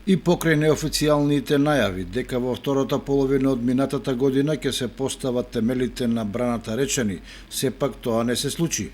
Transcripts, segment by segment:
И покрај неофицијалните најави дека во втората половина од минатата година ќе се постават темелите на браната Речани, сепак тоа не се случи.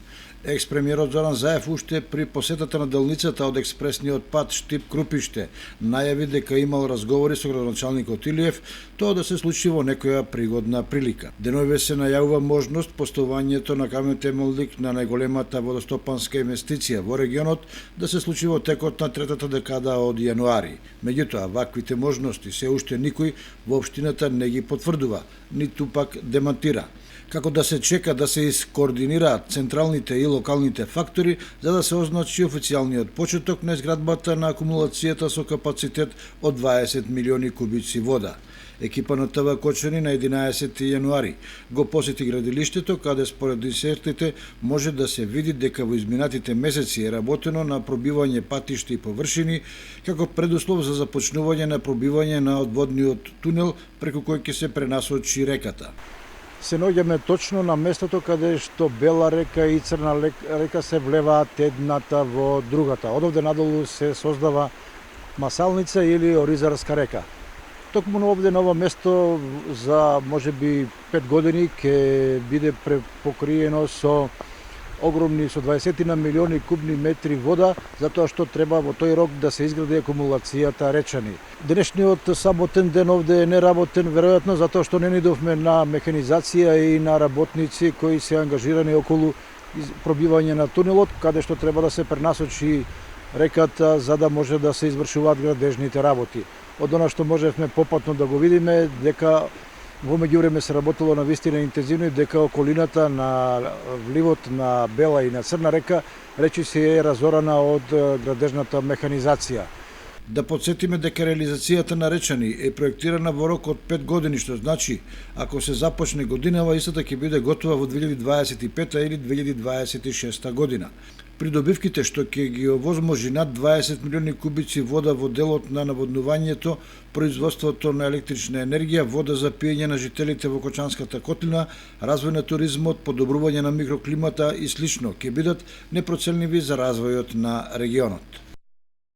Екс-премиерот Зоран Заев уште при посетата на делницата од експресниот пат Штип-Крупиште најави дека имал разговори со градоначалникот Илиев тоа да се случи во некоја пригодна прилика. Деновиве се најавува можност поставувањето на камен темелник на најголемата водостопанска инвестиција во регионот да се случи во текот на третата декада од јануари. Меѓутоа, ваквите можности се уште никој во општината не ги потврдува, ниту пак демантира. Како да се чека да се искоординираат централните и локалните фактори за да се означи официјалниот почеток на изградбата на акумулацијата со капацитет од 20 милиони кубици вода. Екипа на ТВ Кочани на 11 јануари го посети градилиштето, каде според инсертите може да се види дека во изминатите месеци е работено на пробивање патишта и површини, како предуслов за започнување на пробивање на одводниот тунел преку кој ќе се пренасочи реката. Се наоѓаме точно на местото каде што Бела река и Црна река се влеваат едната во другата. Одовде надолу се создава Масалница или Оризарска река. Токму овде на ова место за можеби 5 години ќе биде препокриено со огромни со 20 на милиони кубни метри вода, затоа што треба во тој рок да се изгради акумулацијата Речани. Денешниот саботен ден овде е неработен, веројатно затоа што не идовме на механизација и на работници кои се ангажирани околу пробивање на тунелот, каде што треба да се пренасочи реката за да може да се извршуваат градежните работи. Од она што можевме попатно да го видиме, дека во меѓувреме се работело на вистина интензивно и дека околината на вливот на Бела и на Црна река речи се е разорана од градежната механизација. Да подсетиме дека реализацијата на Речани е проектирана во рок од 5 години, што значи, ако се започне годинава, истата ќе биде готова во 2025 или 2026 година. Придобивките што ќе ги овозможи над 20 милиони кубици вода во делот на наводнувањето, производството на електрична енергија, вода за пиење на жителите во Кочанската котлина, развој на туризмот, подобрување на микроклимата и слично ќе бидат непроценливи за развојот на регионот.